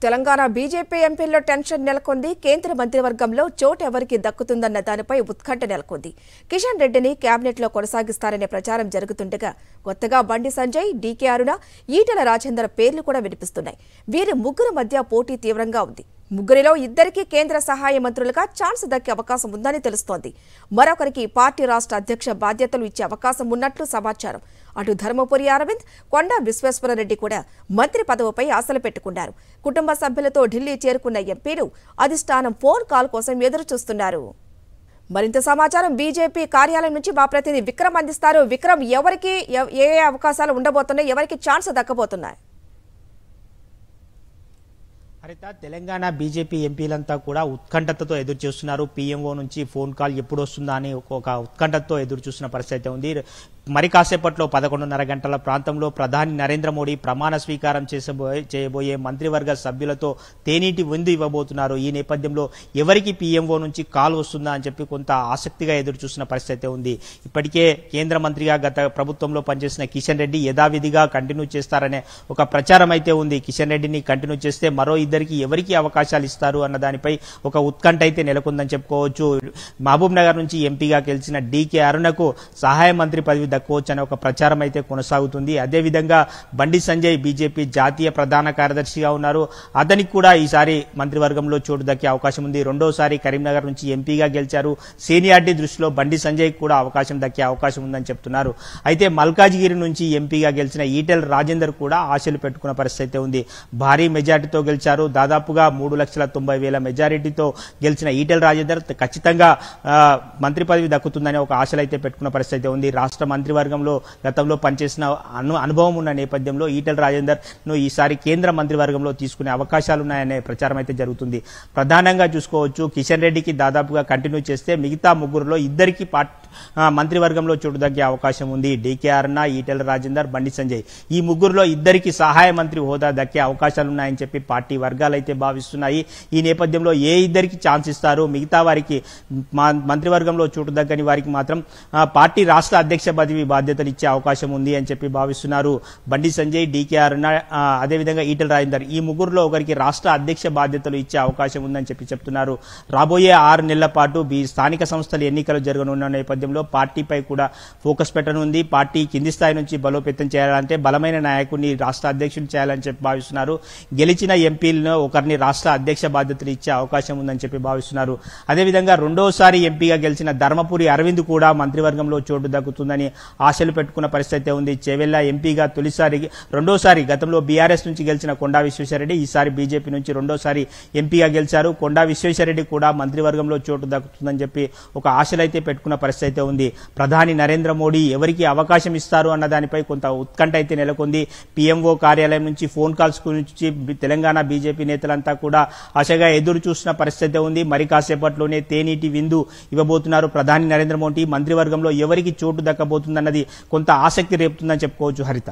Telangana BJP ఎంపీల్లో tension నెలకొంది. కేంద్ర మంత్రివర్గంలో చోటు ఎవరికి దక్కుతుందన్న దానిపై ఉత్కంఠ నెలకొంది. కిషన్ రెడ్డిని కేబినెట్లో కొనసాగిస్తారనే ప్రచారం జరుగుతుండగా కొత్తగా బండి సంజయ్, డీకే అరుణ, ఈటెల రాజేందర్ పేర్లు కూడా వినిపిస్తున్నాయి. వీరి ముగ్గురు మధ్య పోటీ తీవ్రంగా ఉంది. ముగ్గురిలో ఇద్దరికి కేంద్ర సహాయ మంత్రులుగా ఛాన్స్ దక్కే అవకాశం ఉందని తెలుస్తోంది. మరొకరికి పార్టీ రాష్ట్ర అధ్యక్ష బాధ్యతలు ఇచ్చే అవకాశం ఉన్నట్లు సమాచారం. అటు ధర్మపురి అరవింద్, కొండా విశ్వేశ్వరరెడ్డి కూడా మంత్రి పదవిపై ఆశలు పెట్టుకున్నారు. కుటుంబ సభ్యులతో ఢిల్లీ చేరుకున్న ఎంపీలు అధిష్టానం ఫోన్ కాల్ కోసం ఎదురు చూస్తున్నారు. మరింత సమాచారం బీజేపీ కార్యాలయం నుంచి మా ప్రతినిధి విక్రమ్ అందిస్తారు. విక్రమ్, ఎవరికి ఏ అవకాశాలు ఉండబోతున్నాయి, ఎవరికి ఛాన్స్ దక్కబోతున్నాయి? హరిత, తెలంగాణ బీజేపీ ఎంపీలంతా కూడా ఉత్కంఠతతో ఎదురు చూస్తున్నారు. పీఎంఓ నుంచి ఫోన్ కాల్ ఎప్పుడు వస్తుందా అని ఒక ఉత్కంఠతతో ఎదురు చూస్తున్న పరిస్థితి ఉంది. మరి కాసేపట్లో 11:30 గంటల ప్రాంతంలో ప్రధాని నరేంద్ర మోడీ ప్రమాణ స్వీకారం చేయబోయే మంత్రివర్గ సభ్యులతో తేనీటి విందు ఇవ్వబోతున్నారు. ఈ నేపథ్యంలో ఎవరికి పీఎంఓ నుంచి కాల్ వస్తుందా అని చెప్పి కొంత ఆసక్తిగా ఎదురు చూస్తున్న పరిస్థితి ఉంది. ఇప్పటికే కేంద్ర మంత్రిగా గత ప్రభుత్వంలో పనిచేసిన కిషన్ రెడ్డి యథావిధిగా కంటిన్యూ చేస్తారనే ఒక ప్రచారం అయితే ఉంది. కిషన్ రెడ్డిని కంటిన్యూ చేస్తే మరో ఇద్దరికి ఎవరికి అవకాశాలు ఇస్తారు అన్న దానిపై ఒక ఉత్కంఠ అయితే నెలకొందని చెప్పుకోవచ్చు. మహబూబ్ నగర్ నుంచి ఎంపీగా గెలిచిన డీకే అరుణకు సహాయ మంత్రి పదవి దక్కవచ్చు అనే ఒక ప్రచారం అయితే కొనసాగుతుంది. అదేవిధంగా బండి సంజయ్ బీజేపీ జాతీయ ప్రధాన కార్యదర్శిగా ఉన్నారు. అతనికి కూడా ఈసారి మంత్రివర్గంలో చోటు దక్కే అవకాశం ఉంది. రెండోసారి కరీంనగర్ నుంచి ఎంపీగా గెలిచారు. సీనియారిటీ దృష్టిలో బండి సంజయ్ కూడా అవకాశం దక్కే అవకాశం ఉందని చెప్తున్నారు. అయితే మల్కాజ్గిరి నుంచి ఎంపీగా గెలిచిన ఈటెల రాజేందర్ కూడా ఆశలు పెట్టుకున్న పరిస్థితి ఉంది. భారీ మెజార్టీతో గెలిచారు. దాదాపుగా 3,90,000 మెజారిటీతో గెలిచిన ఈటెల రాజేందర్ ఖచ్చితంగా మంత్రి పదవి దక్కుతుందనే ఒక ఆశలు అయితే పెట్టుకున్న పరిస్థితి ఉంది. రాష్ట్ర మంత్రివర్గంలో గతంలో పనిచేసిన అనుభవం ఉన్న నేపథ్యంలో ఈటెల రాజేందర్ ను ఈసారి కేంద్ర మంత్రివర్గంలో తీసుకునే అవకాశాలున్నాయనే ప్రచారం అయితే జరుగుతుంది. ప్రధానంగా చూసుకోవచ్చు, కిషన్ రెడ్డికి దాదాపుగా కంటిన్యూ చేస్తే మిగతా ముగ్గురులో ఇద్దరికి మంత్రివర్గంలో చోటు దక్కే అవకాశం ఉంది. డీకే అరుణ, ఈటెల రాజేందర్, బండి సంజయ్ ఈ ముగ్గురులో ఇద్దరికి సహాయ మంత్రి హోదా దక్కే అవకాశాలున్నాయని చెప్పి పార్టీ వర్గాలు అయితే భావిస్తున్నాయి. ఈ నేపథ్యంలో ఏ ఇద్దరికి ఛాన్స్ ఇస్తారు, మిగతా వారికి మంత్రివర్గంలో చోటు దక్కని వారికి మాత్రం పార్టీ రాష్ట్ర అధ్యక్ష పదవి బాధ్యతలు ఇచ్చే అవకాశం ఉంది అని చెప్పి భావిస్తున్నారు. బండి సంజయ్, డీకే అరుణ, అదేవిధంగా ఈటెల రాజేందర్ ఈ ముగ్గురులో ఒకరికి రాష్ట్ర అధ్యక్ష బాధ్యతలు ఇచ్చే అవకాశం ఉందని చెప్పి చెప్తున్నారు. రాబోయే 6 నెలల పాటు స్థానిక సంస్థల ఎన్నికలు జరగనున్న నేపథ్యంలో పార్టీపై కూడా ఫోకస్ పెట్టనుంది. పార్టీ కింది స్థాయి నుంచి బలోపేతం చేయాలంటే బలమైన నాయకుడిని రాష్ట్ర అధ్యక్షుడు చేయాలని చెప్పి భావిస్తున్నారు. గెలిచిన ఎంపీలను ఒకరిని రాష్ట్ర అధ్యక్ష బాధ్యతలు ఇచ్చే అవకాశం ఉందని చెప్పి భావిస్తున్నారు. అదేవిధంగా రెండోసారి ఎంపీగా గెలిచిన ధర్మపురి అరవింద్ కూడా మంత్రివర్గంలో చోటు దక్కుతుందని ఆశలు పెట్టుకున్న పరిస్థితి ఉంది. చేవెళ్ల ఎంపీగా రెండోసారి గతంలో బీఆర్ఎస్ నుంచి గెలిచిన కొండా విశ్వేశ్వరరెడ్డి ఈసారి బీజేపీ నుంచి రెండోసారి ఎంపీగా గెలిచారు. కొండా విశ్వేశ్వరరెడ్డి కూడా మంత్రివర్గంలో చోటు దక్కుతుందని చెప్పి ఒక ఆశలైతే పెట్టుకున్న పరిస్థితి ఉంది. ప్రధాని నరేంద్ర మోడీ ఎవరికి అవకాశం ఇస్తారు అన్న దానిపై కొంత ఉత్కంఠ అయితే నెలకొంది. పీఎంఓ కార్యాలయం నుంచి ఫోన్ కాల్స్ గురించి తెలంగాణ బీజేపీ నేతలంతా కూడా ఆశగా ఎదురు చూస్తున్న పరిస్థితి ఉంది. మరి కాసేపట్లోనే తేనీటి విందు ఇవ్వబోతున్నారు ప్రధాని నరేంద్ర మోడీ. మంత్రివర్గంలో ఎవరికి చోటు దక్కబోతుందన్నది కొంత ఆసక్తి రేపుతుందని చెప్పుకోవచ్చు. హరిత.